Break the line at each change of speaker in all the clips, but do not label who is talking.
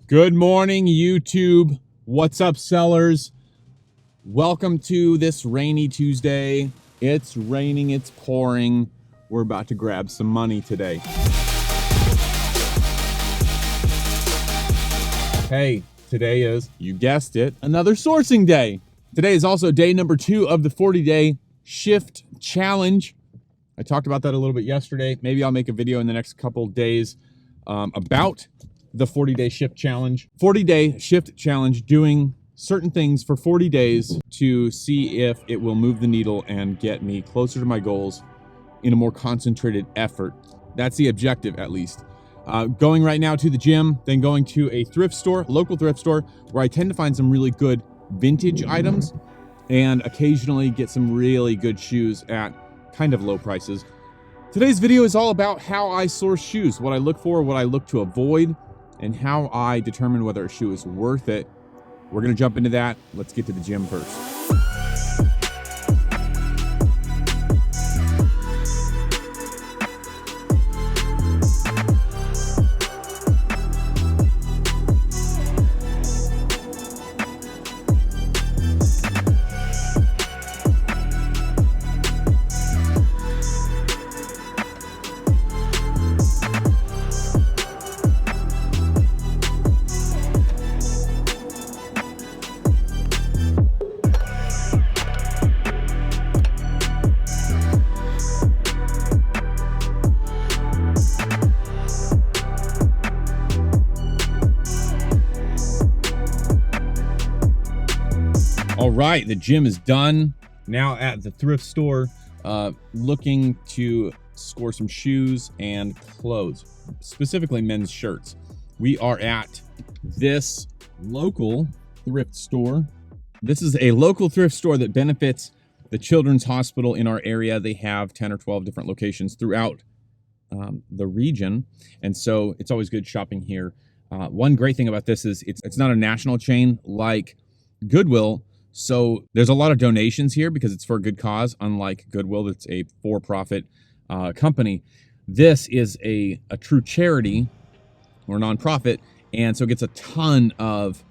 Good morning, YouTube. What's up, sellers? Welcome to this rainy Tuesday. It's raining, it's pouring. We're about to grab some money today. Hey, today is, you guessed it, another sourcing day. Today is also day number 2 of the 40-day shift challenge. I talked about that a little bit yesterday. Maybe I'll make a video in the next couple days about the 40-day shift challenge. 40-day shift challenge, doing certain things for 40 days to see if it will move the needle and get me closer to my goals in a more concentrated effort. That's the objective, at least. Going right now to the gym, then going to a thrift store, local thrift store, where I tend to find some really good vintage items and occasionally get some really good shoes at kind of low prices. Today's video is all about how I source shoes, what I look for, what I look to avoid, and how I determine whether a shoe is worth it. We're gonna jump into that. Let's get to the gym first. All right, the gym is done. Now at the thrift store, looking to score some shoes and clothes, specifically men's shirts. We are at this local thrift store. This is a local thrift store that benefits the Children's Hospital in our area. They have 10 or 12 different locations throughout the region, and so it's always good shopping here. One great thing about this is it's not a national chain like Goodwill. So there's a lot of donations here because it's for a good cause, unlike Goodwill, that's a for-profit company. This is a true charity or nonprofit, and so it gets a ton of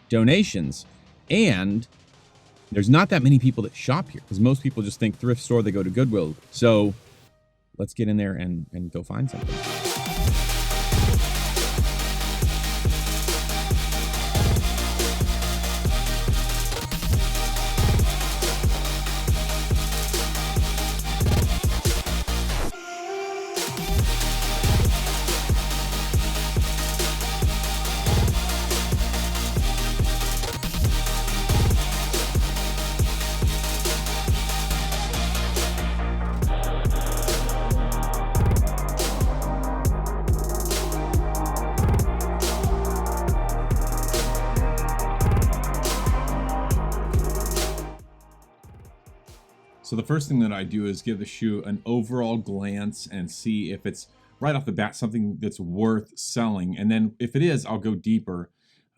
donations. And there's not that many people that shop here because most people just think thrift store, they go to Goodwill. So let's get in there and go find something. So the first thing that I do is give the shoe an overall glance and see if it's right off the bat something that's worth selling. And then if it is, I'll go deeper.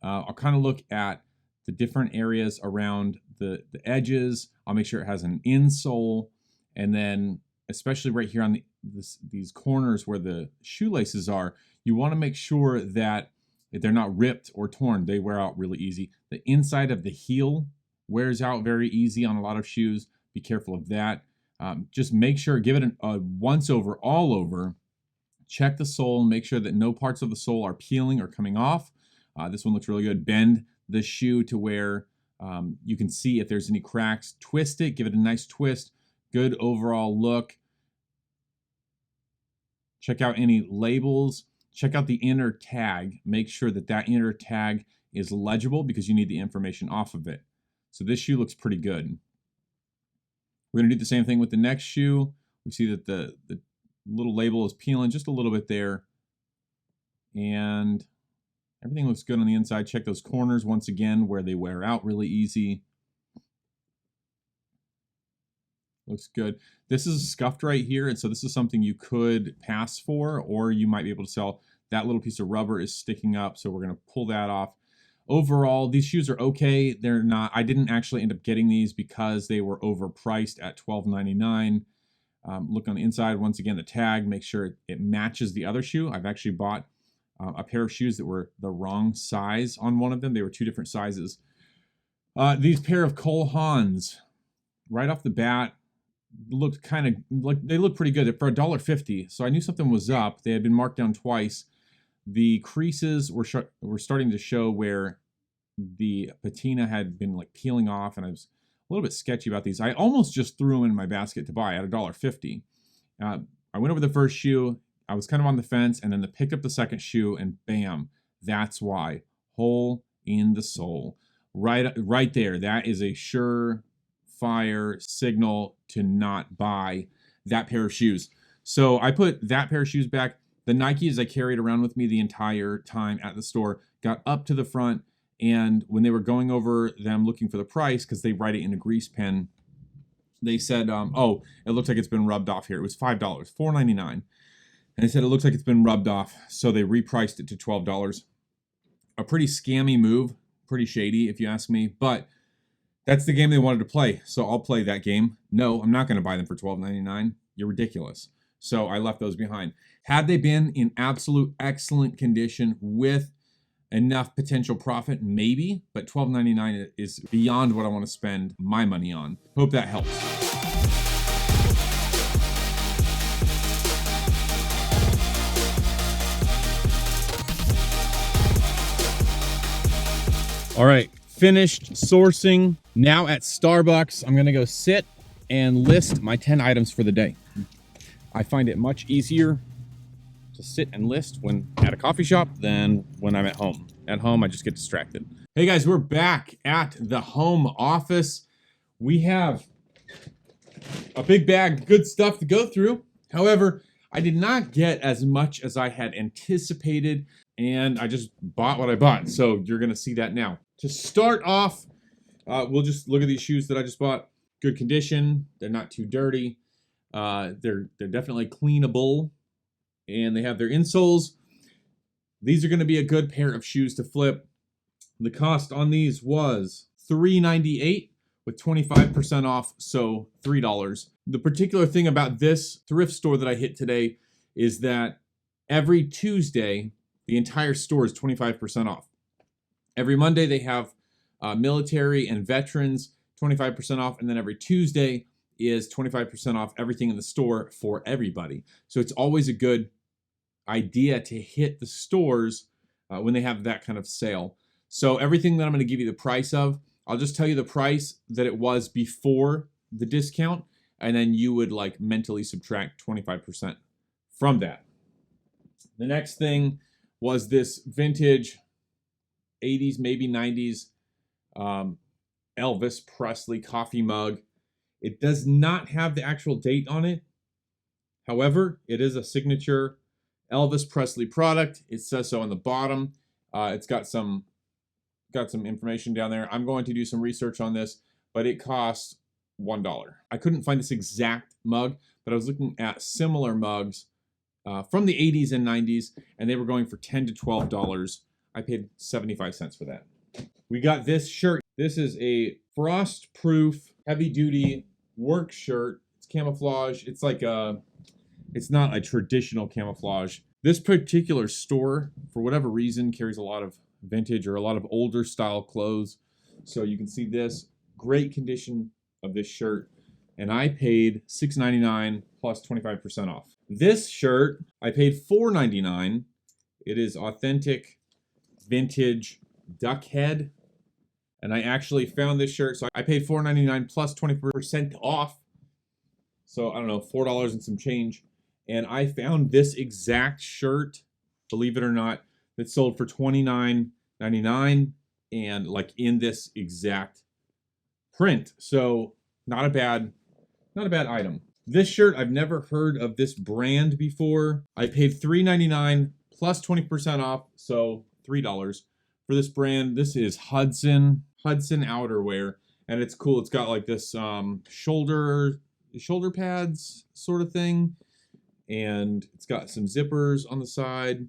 I'll kind of look at the different areas around the edges. I'll make sure it has an insole. And then especially right here on these corners where the shoelaces are, you want to make sure that they're not ripped or torn. They wear out really easy. The inside of the heel wears out very easy on a lot of shoes. Be careful of that. Just make sure, give it a once over, all over. Check the sole, make sure that no parts of the sole are peeling or coming off. This one looks really good. Bend the shoe to where you can see if there's any cracks. Twist it, give it a nice twist. Good overall look. Check out any labels. Check out the inner tag. Make sure that that inner tag is legible because you need the information off of it. So this shoe looks pretty good. We're going to do the same thing with the next shoe. We see that the little label is peeling just a little bit there. And everything looks good on the inside. Check those corners once again where they wear out really easy. Looks good. This is scuffed right here, and so this is something you could pass for, or you might be able to sell. That little piece of rubber is sticking up, so we're going to pull that off. Overall, these shoes are okay. They're not, I didn't actually end up getting these because they were overpriced at $12.99. Look on the inside, once again, the tag, make sure it matches the other shoe. I've actually bought a pair of shoes that were the wrong size on one of them. They were two different sizes. These pair of Cole Haans, right off the bat, looked kind of like they looked pretty good for $1.50. So I knew something was up. They had been marked down twice. The creases were starting to show where the patina had been like peeling off, and I was a little bit sketchy about these. I almost just threw them in my basket to buy at $1.50. I went over the first shoe. I was kind of on the fence, and then picked up the second shoe, and bam, that's why. Hole in the sole. Right there. That is a surefire signal to not buy that pair of shoes. So I put that pair of shoes back. The Nikes I carried around with me the entire time at the store, got up to the front, and when they were going over them looking for the price, because they write it in a grease pen, they said, oh, it looks like it's been rubbed off here. It was $5, $4.99. And they said it looks like it's been rubbed off, so they repriced it to $12. A pretty scammy move, pretty shady if you ask me, but that's the game they wanted to play, so I'll play that game. No, I'm not going to buy them for $12.99. You're ridiculous. So I left those behind. Had they been in absolute excellent condition with enough potential profit, maybe, but $12.99 is beyond what I want to spend my money on. Hope that helps. All right, finished sourcing. Now at Starbucks, I'm gonna go sit and list my 10 items for the day. I find it much easier to sit and list when at a coffee shop than when I'm at home. At home, I just get distracted. Hey guys, we're back at the home office. We have a big bag, good stuff to go through. However, I did not get as much as I had anticipated, and I just bought what I bought. So you're gonna see that now. To start off, we'll just look at these shoes that I just bought. Good condition, they're not too dirty. They're definitely cleanable, and they have their insoles. These are going to be a good pair of shoes to flip. The cost on these was $3.98 with 25% off, so $3. The particular thing about this thrift store that I hit today is that every Tuesday, the entire store is 25% off. Every Monday, they have military and veterans 25% off, and then every Tuesday is 25% off everything in the store for everybody. So it's always a good idea to hit the stores when they have that kind of sale. So everything that I'm going to give you the price of, I'll just tell you the price that it was before the discount, and then you would like mentally subtract 25% from that. The next thing was this vintage 80s, maybe 90s Elvis Presley coffee mug. It does not have the actual date on it. However, it is a signature Elvis Presley product. It says so on the bottom. It's got some information down there. I'm going to do some research on this, but it costs $1. I couldn't find this exact mug, but I was looking at similar mugs from the 80s and 90s, and they were going for $10 to $12. I paid 75 cents for that. We got this shirt. This is a frost-proof, heavy-duty work shirt. It's camouflage. It's like it's not a traditional camouflage. This particular store, for whatever reason, carries a lot of vintage or a lot of older style clothes. So you can see this great condition of this shirt. And I paid $6.99 plus 25% off. This shirt, I paid $4.99. It is authentic vintage duck head. And I actually found this shirt, so I paid $4.99 plus 20% off. So I don't know, $4 and some change. And I found this exact shirt, believe it or not, that sold for $29.99 and like in this exact print. So not a bad item. This shirt, I've never heard of this brand before. I paid $3.99 plus 20% off, so $3 for this brand. This is Hudson outerwear, and it's cool. It's got like this shoulder pads sort of thing, and it's got some zippers on the side.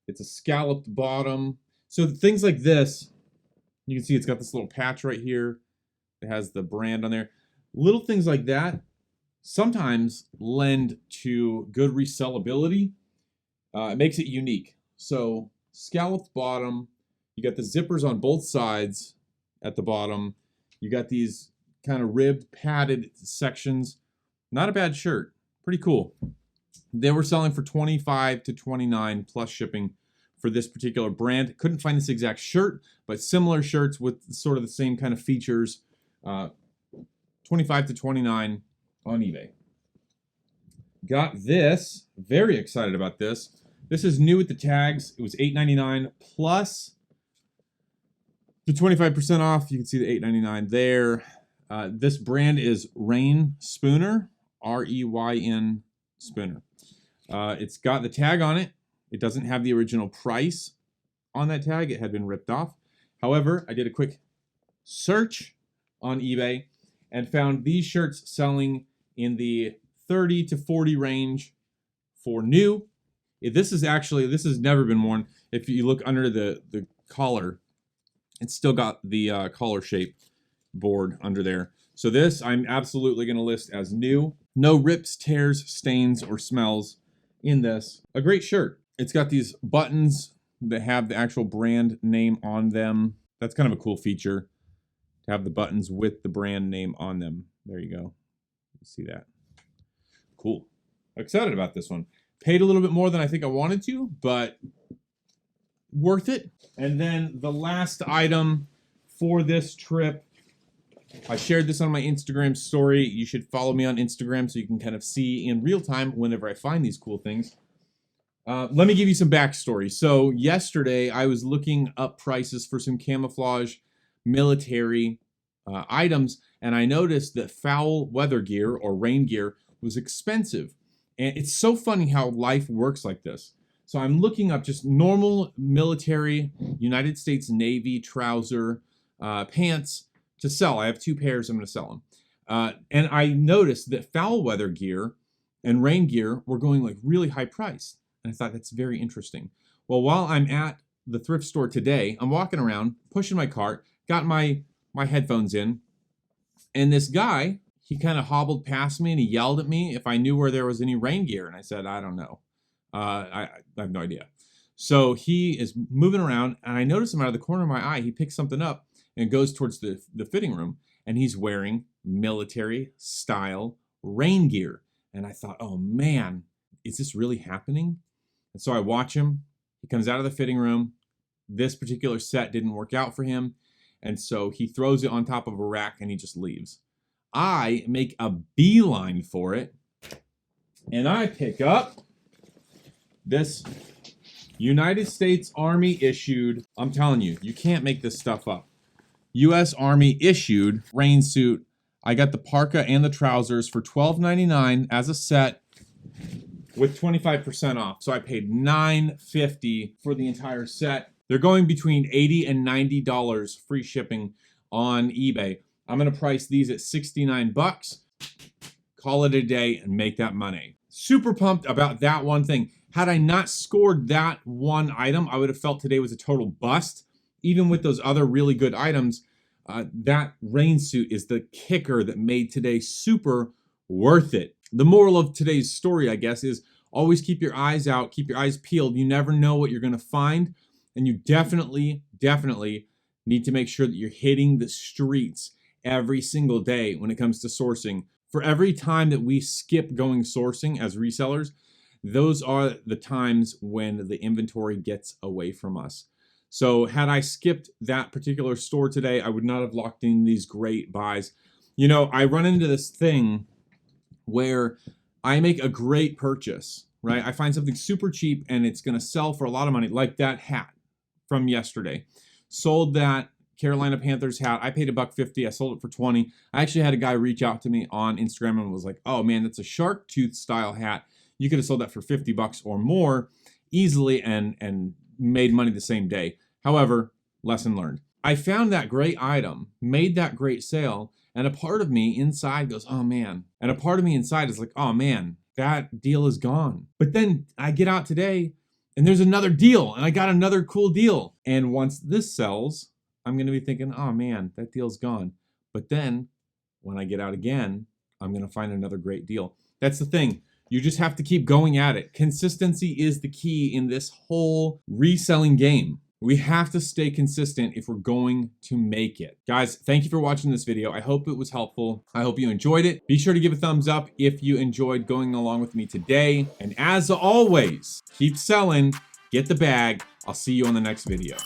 It's a scalloped bottom. So things like this, you can see it's got this little patch right here. It has the brand on there. Little things like that sometimes lend to good resellability. It makes it unique. So scalloped bottom, you got the zippers on both sides at the bottom. You got these kind of ribbed, padded sections. Not a bad shirt. Pretty cool. They were selling for $25 to $29 plus shipping for this particular brand. Couldn't find this exact shirt, but similar shirts with sort of the same kind of features. 25 to 29 on eBay. Got this. Very excited about this. This is new with the tags. It was $8.99 plus the 25% off. You can see the $8.99 there. This brand is Rain Spooner, R-E-Y-N Spooner. It's got the tag on it. It doesn't have the original price on that tag. It had been ripped off. However, I did a quick search on eBay and found these shirts selling in the 30 to 40 range for new. This has never been worn. If you look under the collar, it's still got the collar shape board under there. So this I'm absolutely going to list as new. No rips, tears, stains, or smells in this. A great shirt. It's got these buttons that have the actual brand name on them. That's kind of a cool feature, to have the buttons with the brand name on them. There you go. You see that? Cool. Excited about this one. Paid a little bit more than I think I wanted to, but worth it. And then the last item for this trip, I shared this on my Instagram story. You should follow me on Instagram so you can kind of see in real time whenever I find these cool things. Let me give you some backstory. So yesterday I was looking up prices for some camouflage military items, and I noticed that foul weather gear or rain gear was expensive. And it's so funny how life works like this. So I'm looking up just normal military United States Navy trouser pants to sell. I have 2 pairs. I'm going to sell them. And I noticed that foul weather gear and rain gear were going like really high priced. And I thought that's very interesting. Well, while I'm at the thrift store today, I'm walking around, pushing my cart, got my headphones in, and this guy, he kind of hobbled past me and he yelled at me if I knew where there was any rain gear. And I said, I don't know. I have no idea. So he is moving around, and I notice him out of the corner of my eye. He picks something up and goes towards the fitting room, and he's wearing military style rain gear. And I thought, oh man, is this really happening? And so I watch him. He comes out of the fitting room. This particular set didn't work out for him, and so he throws it on top of a rack and he just leaves. I make a beeline for it, and I pick up this United States Army issued, I'm telling you, you can't make this stuff up, U.S. Army issued rain suit. I got the parka and the trousers for $12.99 as a set with 25% off. So I paid $9.50 for the entire set. They're going between $80 and $90 free shipping on eBay. I'm going to price these at $69. Call it a day and make that money. Super pumped about that one thing. Had I not scored that one item, I would have felt today was a total bust. Even with those other really good items, that rain suit is the kicker that made today super worth it. The moral of today's story, I guess, is always keep your eyes out, keep your eyes peeled. You never know what you're going to find. And you definitely need to make sure that you're hitting the streets every single day when it comes to sourcing. For every time that we skip going sourcing as resellers, those are the times when the inventory gets away from us. So had I skipped that particular store today, I would not have locked in these great buys. You know, I run into this thing where I make a great purchase, right? I find something super cheap and it's going to sell for a lot of money, like that hat from yesterday. Sold that Carolina Panthers hat. I paid $1.50. I sold it for $20. I actually had a guy reach out to me on Instagram and was like, oh man, that's a shark tooth style hat. You could have sold that for $50 or more easily and made money the same day. However, lesson learned. I found that great item, made that great sale, and a part of me inside goes, oh man. And a part of me inside is like, oh man, that deal is gone. But then I get out today and there's another deal and I got another cool deal. And once this sells, I'm going to be thinking, oh man, that deal's gone. But then when I get out again, I'm going to find another great deal. That's the thing. You just have to keep going at it. Consistency is the key in this whole reselling game. We have to stay consistent if we're going to make it. Guys, thank you for watching this video. I hope it was helpful. I hope you enjoyed it. Be sure to give a thumbs up if you enjoyed going along with me today. And as always, keep selling, get the bag. I'll see you on the next video.